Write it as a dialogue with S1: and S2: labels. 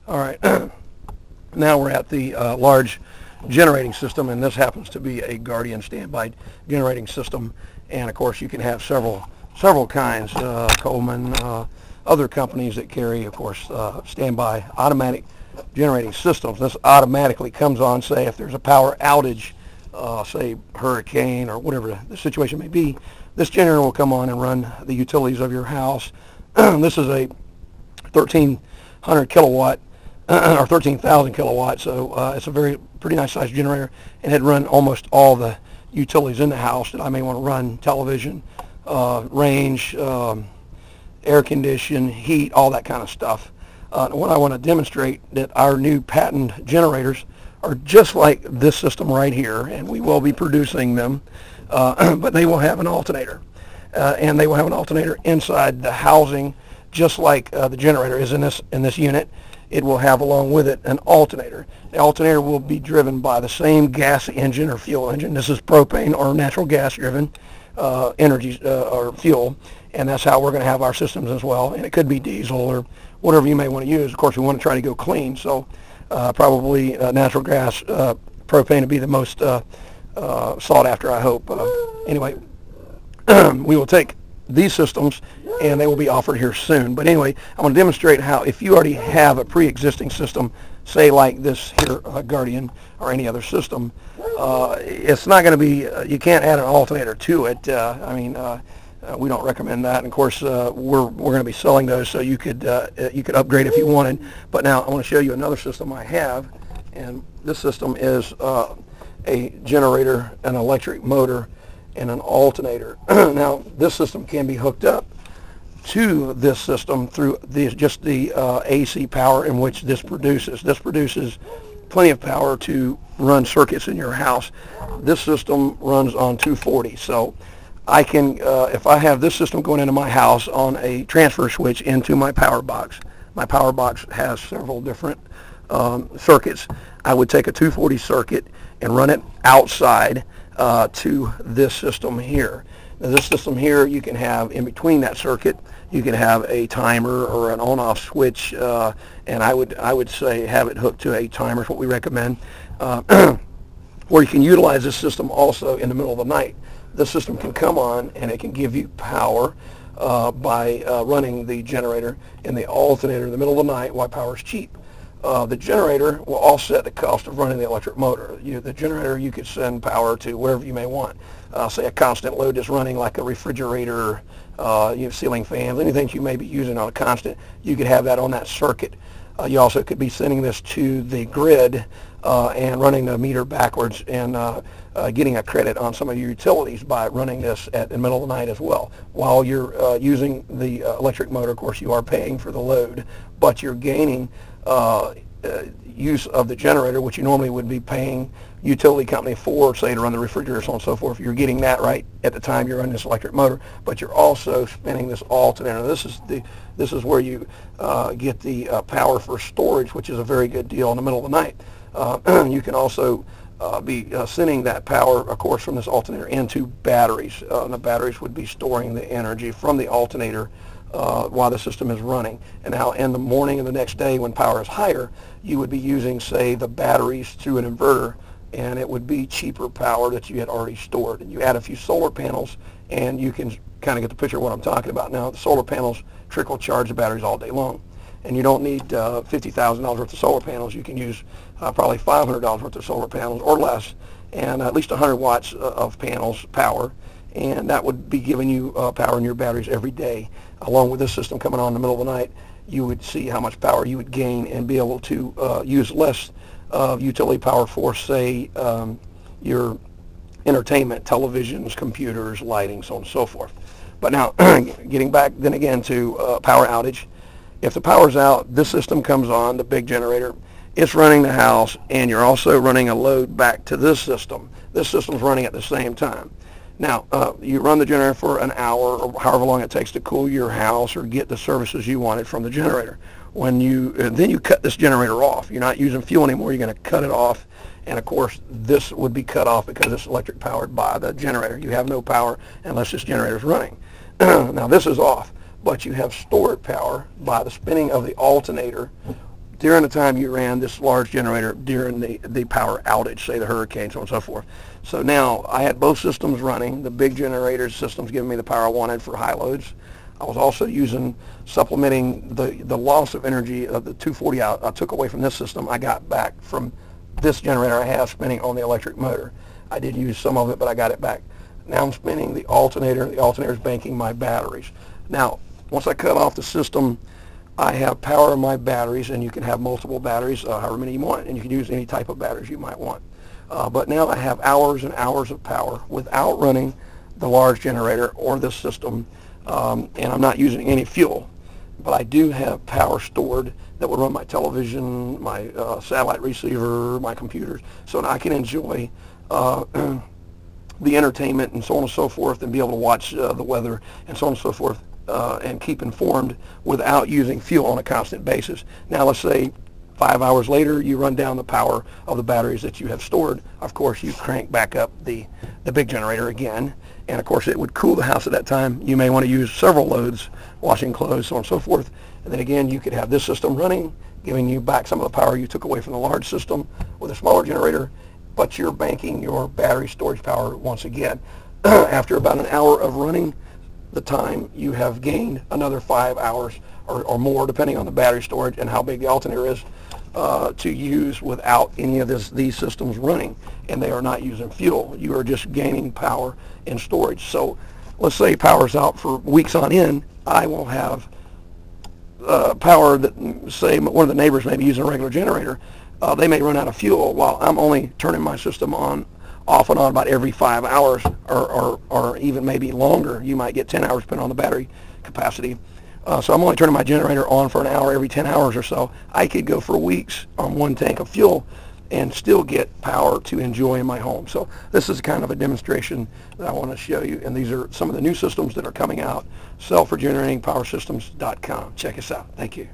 S1: All right. Now we're at the large generating system, and this happens to be a Guardian standby generating system. And of course, you can have several kinds. Coleman, other companies that carry, of course, standby automatic generating systems. This automatically comes on, say, if there's a power outage, say hurricane or whatever the situation may be. This generator will come on and run the utilities of your house. This is a 1,300 kilowatt or 13,000 kilowatts, so it's a pretty nice sized generator, and it run almost all the utilities in the house that I may want to run: television, range, air condition, heat, all that kind of stuff. What I want to demonstrate that our new patent generators are just like this system right here, and we will be producing them, but they will have an alternator, and they will have an alternator inside the housing, just like the generator is in this unit. It will have along with it an alternator. The alternator will be driven by the same gas engine or fuel engine. This is propane or natural gas driven energy or fuel, and that's how we're going to have our systems as well. And it could be diesel or whatever you may want to use. Of course, we want to try to go clean, so probably natural gas, propane would be the most sought after, I hope. Anyway, we will take these systems, and they will be offered here soon. But anyway, I want to demonstrate how, if you already have a pre-existing system, say like this here, Guardian, or any other system, it's not going to be, you can't add an alternator to it. We don't recommend that. And of course, we're going to be selling those, so you could upgrade if you wanted. But now I want to show you another system I have, and this system is a generator, an electric motor, and an alternator. Now, this system can be hooked up to this system through just the AC power in which this produces. This produces plenty of power to run circuits in your house. This system runs on 240, so I can, if I have this system going into my house on a transfer switch into my power box has several different circuits. I would take a 240 circuit and run it outside to this system here. Now, this system here, you can have in between that circuit, you can have a timer or an on-off switch, and I would say have it hooked to a timer is what we recommend. Or you can utilize this system also in the middle of the night. This system can come on and it can give you power by running the generator and the alternator in the middle of the night while power is cheap. The generator will offset the cost of running the electric motor. The generator, you could send power to wherever you may want. Say a constant load is running, like a refrigerator, ceiling fans, anything you may be using on a constant, you could have that on that circuit. You also could be sending this to the grid and running the meter backwards and getting a credit on some of your utilities by running this in the middle of the night as well. While you're using the electric motor, of course, you are paying for the load, but you're gaining use of the generator, which you normally would be paying utility company for, say, to run the refrigerator, so on and so forth. You're getting that right at the time you're running this electric motor, but you're also spinning this alternator. This is where you get the power for storage, which is a very good deal in the middle of the night. You can also be sending that power, of course, from this alternator into batteries. And the batteries would be storing the energy from the alternator while the system is running. And now in the morning of the next day, when power is higher, you would be using, say, the batteries through an inverter, and it would be cheaper power that you had already stored. And you add a few solar panels, and you can kind of get the picture of what I'm talking about. Now, the solar panels trickle charge the batteries all day long, and you don't need $50,000 worth of solar panels. You can use probably $500 worth of solar panels or less, and at least 100 watts of panels power, and that would be giving you power in your batteries every day. Along with this system coming on in the middle of the night, you would see how much power you would gain and be able to use less of utility power for, say, your entertainment, televisions, computers, lighting, so on and so forth. But now, getting back then again to power outage, if the power's out, this system comes on, the big generator. It's running the house, and you're also running a load back to this system. This system's running at the same time. Now, you run the generator for an hour or however long it takes to cool your house or get the services you wanted from the generator. When then you cut this generator off. You're not using fuel anymore. You're going to cut it off. And of course, this would be cut off because it's electric powered by the generator. You have no power unless this generator is running. Now, this is off, but you have stored power by the spinning of the alternator during the time you ran this large generator during the power outage, say the hurricane, so on and so forth. So now I had both systems running. The big generator system's giving me the power I wanted for high loads. I was also supplementing the loss of energy of the 240 I took away from this system. I got back from this generator I have spinning on the electric motor. I did use some of it, but I got it back. Now I'm spinning the alternator. The alternator is banking my batteries. Now, once I cut off the system, I have power in my batteries, and you can have multiple batteries, however many you want, and you can use any type of batteries you might want. But now I have hours and hours of power without running the large generator or this system, and I'm not using any fuel. But I do have power stored that will run my television, my satellite receiver, my computers, so that I can enjoy the entertainment and so on and so forth, and be able to watch the weather and so on and so forth, and keep informed without using fuel on a constant basis. Now let's say 5 hours later you run down the power of the batteries that you have stored. Of course you crank back up the big generator again, and of course it would cool the house at that time. You may want to use several loads, washing clothes, so on and so forth, and then again you could have this system running, giving you back some of the power you took away from the large system with a smaller generator, but you're banking your battery storage power once again. After about an hour of running the time, you have gained another 5 hours or more, depending on the battery storage and how big the alternator is, to use without any of these systems running, and they are not using fuel. You are just gaining power in storage. So let's say power's out for weeks on end. I will have power that, say, one of the neighbors may be using a regular generator. They may run out of fuel while I'm only turning my system off and on about every 5 hours, or even maybe longer. You might get 10 hours depending on the battery capacity. So I'm only turning my generator on for an hour every 10 hours or so. I could go for weeks on one tank of fuel and still get power to enjoy in my home. So this is kind of a demonstration that I want to show you, and these are some of the new systems that are coming out. selfregeneratingpowersystems.com. Check us out. Thank you.